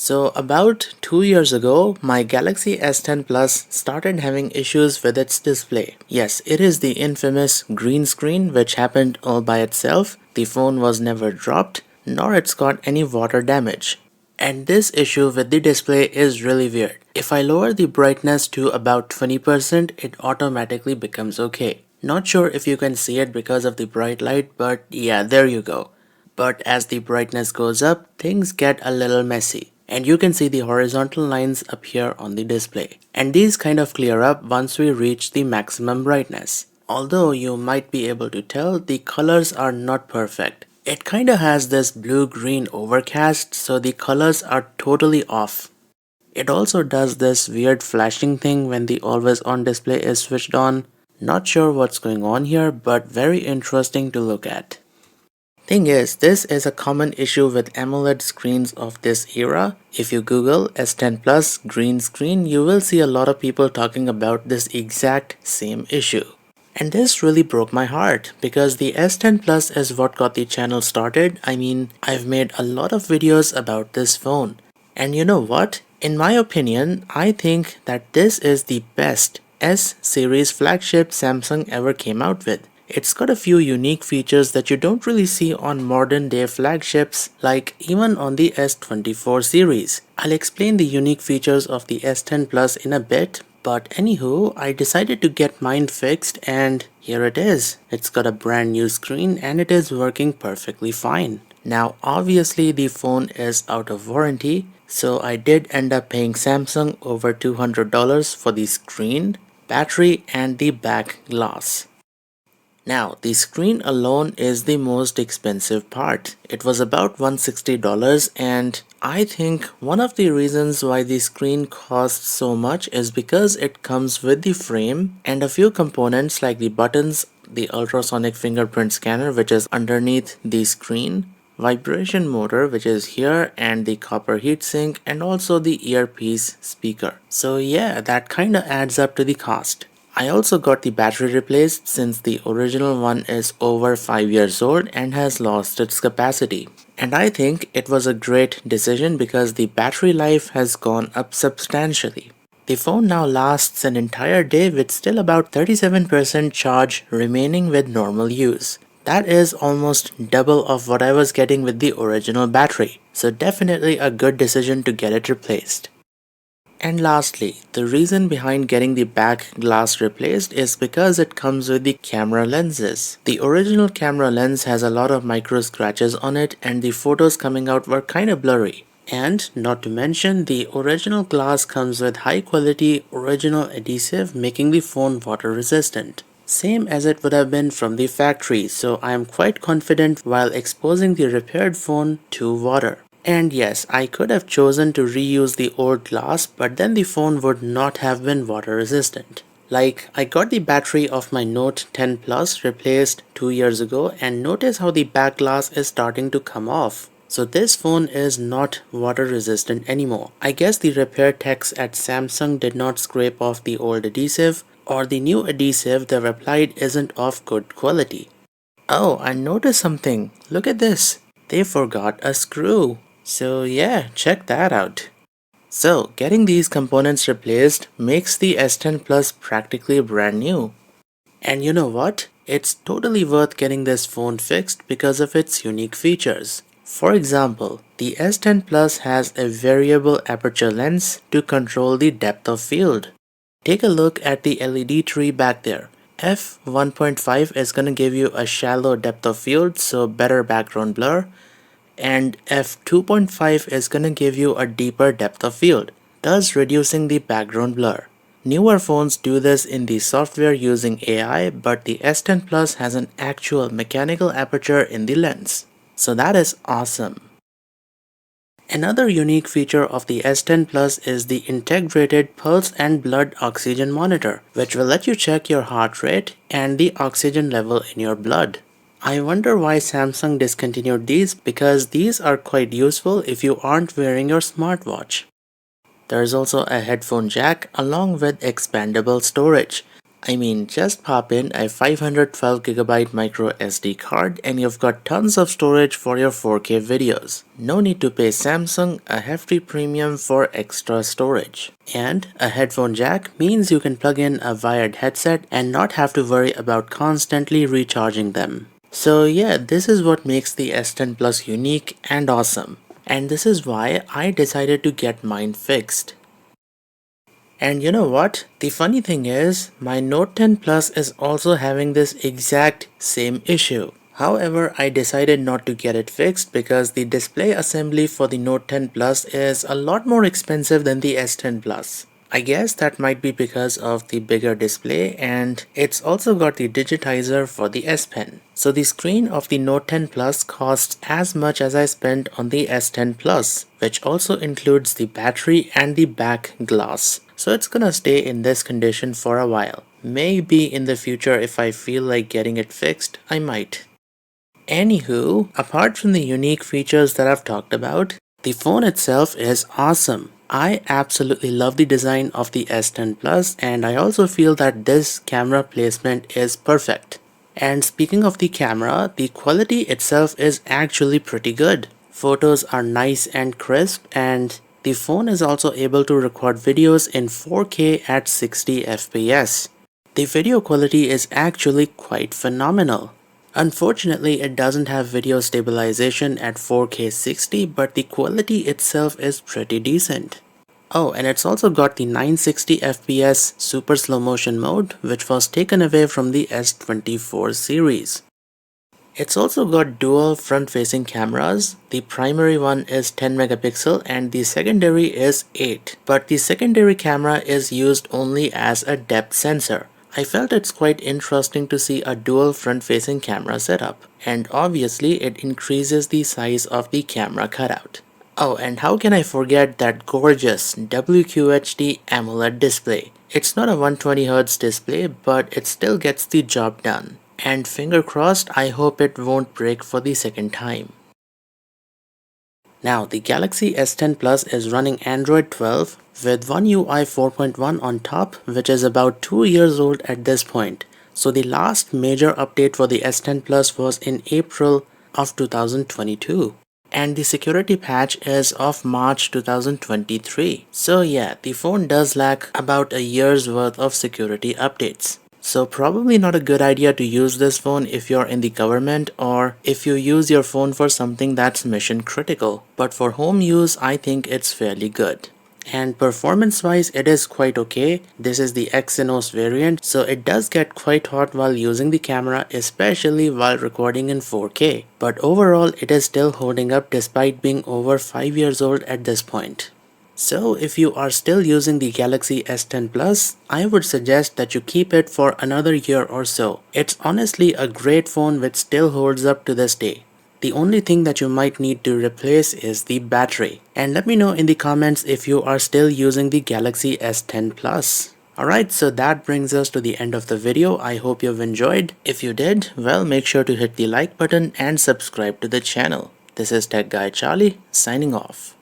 So about 2 years ago, my Galaxy S10 Plus started having issues with its display. Yes, it is the infamous green screen which happened all by itself. The phone was never dropped, nor it's got any water damage. And this issue with the display is really weird. If I lower the brightness to about 20%, it automatically becomes okay. Not sure if you can see it because of the bright light, but yeah, there you go. But as the brightness goes up, things get a little messy. And you can see the horizontal lines appear on the display. And these kind of clear up once we reach the maximum brightness. Although you might be able to tell, the colors are not perfect. It kinda has this blue-green overcast, so the colors are totally off. It also does this weird flashing thing when the always on display is switched on. Not sure what's going on here, but very interesting to look at. Thing is, this is a common issue with AMOLED screens of this era. If you Google S10 Plus green screen, you will see a lot of people talking about this exact same issue. And this really broke my heart because the S10 Plus is what got the channel started. I mean, I've made a lot of videos about this phone. And you know what? In my opinion, I think that this is the best S series flagship Samsung ever came out with. It's got a few unique features that you don't really see on modern day flagships, like even on the S24 series. I'll explain the unique features of the S10 Plus in a bit, but anywho, I decided to get mine fixed and here it is. It's got a brand new screen and it is working perfectly fine. Now obviously the phone is out of warranty, so I did end up paying Samsung over $200 for the screen, battery and the back glass. Now, the screen alone is the most expensive part. It was about $160 and I think one of the reasons why the screen costs so much is because it comes with the frame and a few components like the buttons, the ultrasonic fingerprint scanner which is underneath the screen, vibration motor which is here, and the copper heatsink, and also the earpiece speaker. So yeah, that kinda adds up to the cost. I also got the battery replaced since the original one is over 5 years old and has lost its capacity. And I think it was a great decision because the battery life has gone up substantially. The phone now lasts an entire day with still about 37% charge remaining with normal use. That is almost double of what I was getting with the original battery, so definitely a good decision to get it replaced. And lastly, the reason behind getting the back glass replaced is because it comes with the camera lenses. The original camera lens has a lot of micro scratches on it and the photos coming out were kinda blurry. And not to mention, the original glass comes with high quality original adhesive making the phone water resistant. Same as it would have been from the factory, so I am quite confident while exposing the repaired phone to water. And yes, I could have chosen to reuse the old glass, but then the phone would not have been water resistant. Like, I got the battery of my Note 10 Plus replaced 2 years ago and notice how the back glass is starting to come off. So this phone is not water resistant anymore. I guess the repair techs at Samsung did not scrape off the old adhesive, or the new adhesive they've applied isn't of good quality. Oh, I noticed something. Look at this. They forgot a screw. So yeah, check that out. So getting these components replaced makes the S10 Plus practically brand new. And you know what? It's totally worth getting this phone fixed because of its unique features. For example, the S10 Plus has a variable aperture lens to control the depth of field. Take a look at the LED tree back there. f1.5 is going to give you a shallow depth of field, so better background blur. And f2.5 is gonna give you a deeper depth of field, thus reducing the background blur. Newer phones do this in the software using AI, but the S10 Plus has an actual mechanical aperture in the lens. So that is awesome. Another unique feature of the S10 Plus is the integrated pulse and blood oxygen monitor, which will let you check your heart rate and the oxygen level in your blood. I wonder why Samsung discontinued these because these are quite useful if you aren't wearing your smartwatch. There's also a headphone jack along with expandable storage. I mean, just pop in a 512GB micro SD card and you've got tons of storage for your 4K videos. No need to pay Samsung a hefty premium for extra storage. And a headphone jack means you can plug in a wired headset and not have to worry about constantly recharging them. So yeah, this is what makes the S10 Plus unique and awesome. And this is why I decided to get mine fixed. And you know what? The funny thing is, my Note 10 Plus is also having this exact same issue. However, I decided not to get it fixed because the display assembly for the Note 10 Plus is a lot more expensive than the S10 Plus. I guess that might be because of the bigger display, and it's also got the digitizer for the S Pen. So the screen of the Note 10 Plus costs as much as I spent on the S10 Plus, which also includes the battery and the back glass. So it's gonna stay in this condition for a while. Maybe in the future, if I feel like getting it fixed, I might. Anywho, apart from the unique features that I've talked about, the phone itself is awesome. I absolutely love the design of the S10 Plus, and I also feel that this camera placement is perfect. And speaking of the camera, the quality itself is actually pretty good. Photos are nice and crisp, and the phone is also able to record videos in 4K at 60 FPS. The video quality is actually quite phenomenal. Unfortunately, it doesn't have video stabilization at 4K 60, but the quality itself is pretty decent. Oh, and it's also got the 960 FPS super slow motion mode, which was taken away from the S24 series. It's also got dual front-facing cameras. The primary one is 10 megapixel and the secondary is 8. But the secondary camera is used only as a depth sensor. I felt it's quite interesting to see a dual front-facing camera setup, and obviously it increases the size of the camera cutout. Oh, and how can I forget that gorgeous WQHD AMOLED display? It's not a 120Hz display, but it still gets the job done. And finger crossed, I hope it won't break for the second time. Now, the Galaxy S10 Plus is running Android 12 with One UI 4.1 on top, which is about 2 years old at this point. So the last major update for the S10 Plus was in April of 2022. And the security patch is of March 2023. So yeah, the phone does lack about a year's worth of security updates. So probably not a good idea to use this phone if you're in the government or if you use your phone for something that's mission critical. But for home use, I think it's fairly good. And performance wise, it is quite okay. This is the Exynos variant, so it does get quite hot while using the camera, especially while recording in 4K. But overall, it is still holding up despite being over 5 years old at this point. So if you are still using the Galaxy S10 Plus, I would suggest that you keep it for another year or so. It's honestly a great phone which still holds up to this day. The only thing that you might need to replace is the battery. And let me know in the comments if you are still using the Galaxy S10 Plus. Alright, so that brings us to the end of the video. I hope you've enjoyed. If you did, well, make sure to hit the like button and subscribe to the channel. This is Tech Guy Charlie, signing off.